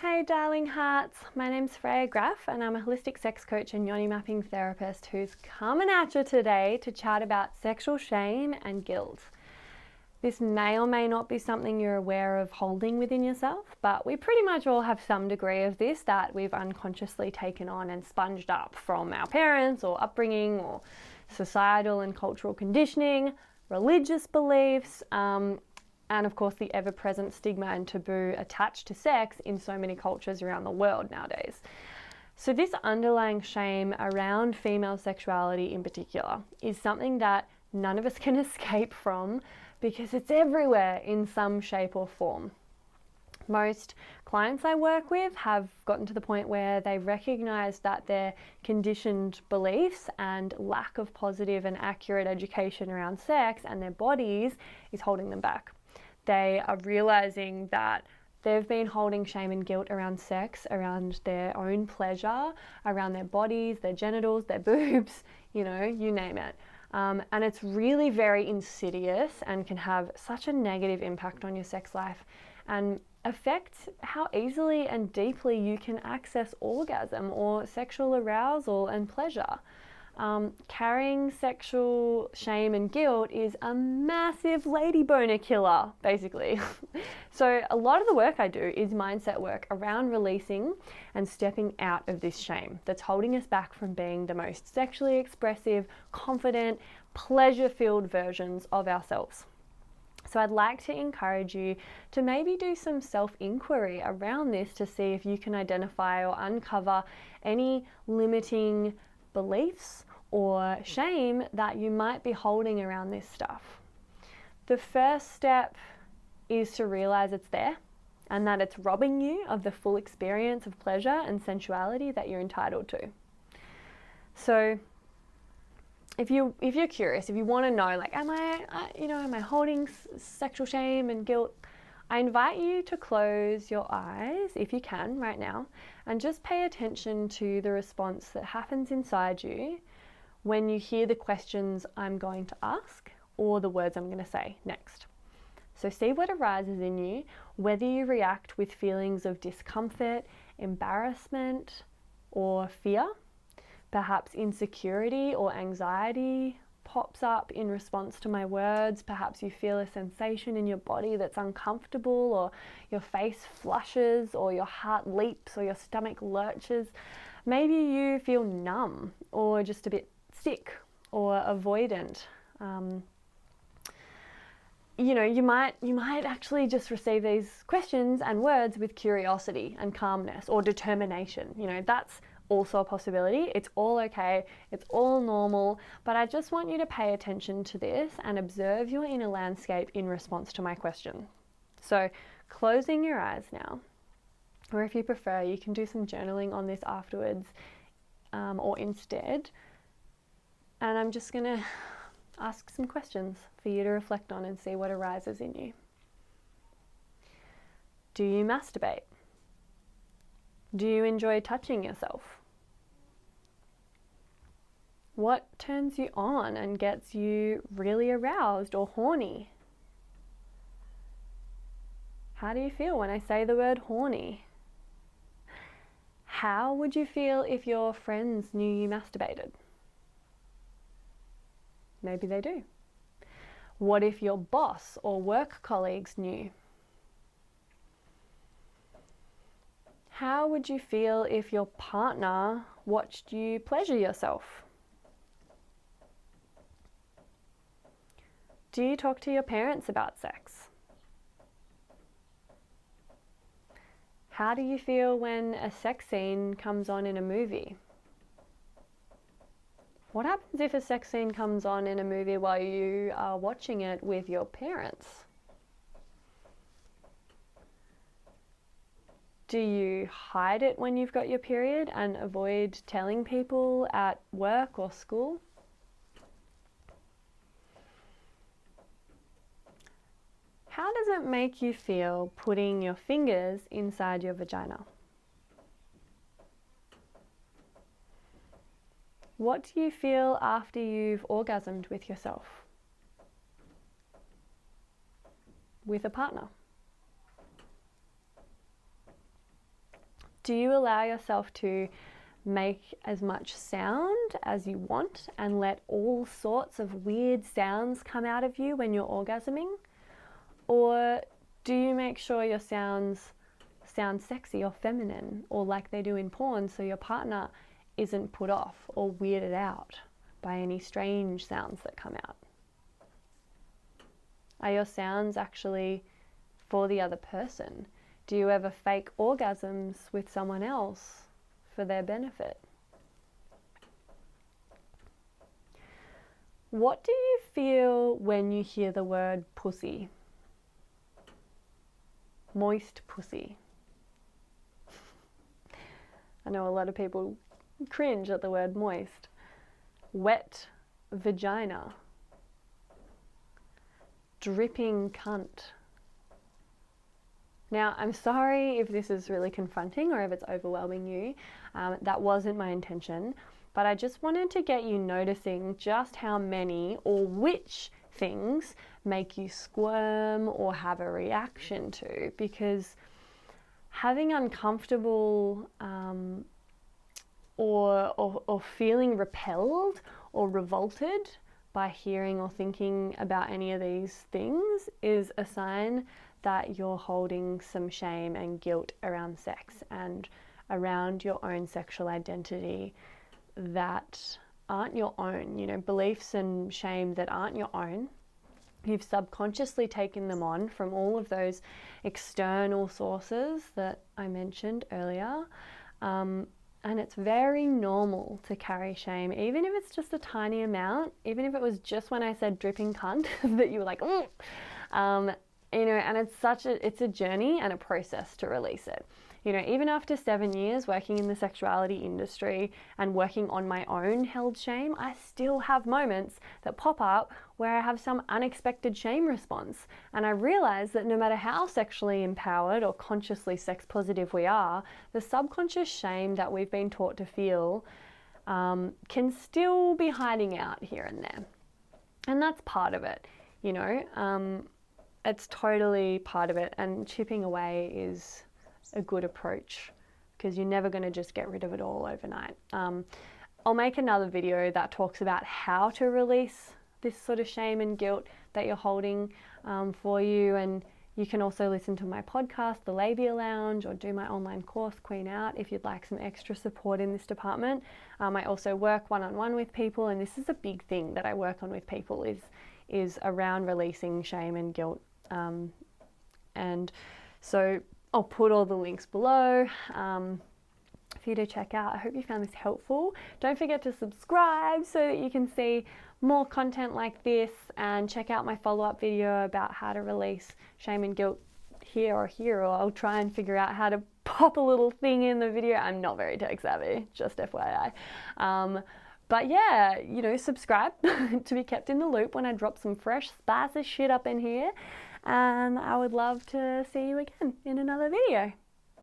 Hey darling hearts, my name's Freya Graff and I'm a holistic sex coach and yoni mapping therapist who's coming at you today to chat about sexual shame and guilt. This may or may not be something you're aware of holding within yourself, but we pretty much all have some degree of this that we've unconsciously taken on and sponged up from our parents or upbringing or societal and cultural conditioning, religious beliefs, and of course the ever-present stigma and taboo attached to sex in so many cultures around the world nowadays. So this underlying shame around female sexuality in particular is something that none of us can escape from because it's everywhere in some shape or form. Most clients I work with have gotten to the point where they recognize that their conditioned beliefs and lack of positive and accurate education around sex and their bodies is holding them back. They are realizing that they've been holding shame and guilt around sex, around their own pleasure, around their bodies, their genitals, their boobs, you name it. And it's really very insidious and can have such a negative impact on your sex life and affect how easily and deeply you can access orgasm or sexual arousal and pleasure. Carrying sexual shame and guilt is a massive lady boner killer, basically. So a lot of the work I do is mindset work around releasing and stepping out of this shame that's holding us back from being the most sexually expressive, confident, pleasure-filled versions of ourselves. So I'd like to encourage you to maybe do some self-inquiry around this to see if you can identify or uncover any limiting beliefs or shame that you might be holding around this stuff. The first step is to realize it's there and that it's robbing you of the full experience of pleasure and sensuality that you're entitled to. So if you're curious, if you want to know, like, am I holding sexual shame and guilt? I invite you to close your eyes, if you can, right now, and just pay attention to the response that happens inside you when you hear the questions I'm going to ask or the words I'm going to say next. So see what arises in you, whether you react with feelings of discomfort, embarrassment, or fear. Perhaps insecurity or anxiety pops up in response to my words. Perhaps you feel a sensation in your body that's uncomfortable, or your face flushes, or your heart leaps, or your stomach lurches. Maybe you feel numb or just a bit sick or avoidant. You might actually just receive these questions and words with curiosity and calmness or determination. That's also a possibility. It's all okay. It's all normal. But I just want you to pay attention to this and observe your inner landscape in response to my question. So closing your eyes now, or if you prefer, you can do some journaling on this afterwards or instead. And I'm just going to ask some questions for you to reflect on and see what arises in you. Do you masturbate? Do you enjoy touching yourself? What turns you on and gets you really aroused or horny? How do you feel when I say the word horny? How would you feel if your friends knew you masturbated? Maybe they do. What if your boss or work colleagues knew? How would you feel if your partner watched you pleasure yourself? Do you talk to your parents about sex? How do you feel when a sex scene comes on in a movie? What happens if a sex scene comes on in a movie while you are watching it with your parents? Do you hide it when you've got your period and avoid telling people at work or school? How does it make you feel putting your fingers inside your vagina? What do you feel after you've orgasmed with yourself? With a partner? Do you allow yourself to make as much sound as you want and let all sorts of weird sounds come out of you when you're orgasming? Or do you make sure your sounds sound sexy or feminine or like they do in porn, so your partner isn't put off or weirded out by any strange sounds that come out? Are your sounds actually for the other person? Do you ever fake orgasms with someone else for their benefit? What do you feel when you hear the word pussy? Moist pussy. I know a lot of people cringe at the word moist. Wet vagina. Dripping cunt. Now, I'm sorry if this is really confronting or if it's overwhelming you. That wasn't my intention, but I just wanted to get you noticing just how many or which things make you squirm or have a reaction to, because having uncomfortable or feeling repelled or revolted by hearing or thinking about any of these things is a sign that you're holding some shame and guilt around sex and around your own sexual identity that aren't your own, you know, beliefs and shame that aren't your own. You've subconsciously taken them on from all of those external sources that I mentioned earlier. And it's very normal to carry shame, even if it's just a tiny amount, even if it was just when I said dripping cunt that you were like, oh, you know, and it's a journey and a process to release it. You know, even after 7 years working in the sexuality industry and working on my own held shame, I still have moments that pop up where I have some unexpected shame response. And I realize that no matter how sexually empowered or consciously sex positive we are, the subconscious shame that we've been taught to feel can still be hiding out here and there. And that's part of it, you know. It's totally part of it, and chipping away is a good approach because you're never going to just get rid of it all overnight. I'll make another video that talks about how to release this sort of shame and guilt that you're holding for you, and you can also listen to my podcast, The Labia Lounge, or do my online course, Queen Out, if you'd like some extra support in this department. I also work one-on-one with people, and this is a big thing that I work on with people is around releasing shame and guilt. And so I'll put all the links below for you to check out. I hope you found this helpful. Don't forget to subscribe so that you can see more content like this, and check out my follow-up video about how to release shame and guilt here, or I'll try and figure out how to pop a little thing in the video. I'm not very tech savvy, just FYI. But yeah, you know, subscribe to be kept in the loop when I drop some fresh, spicy shit up in here. And I would love to see you again in another video.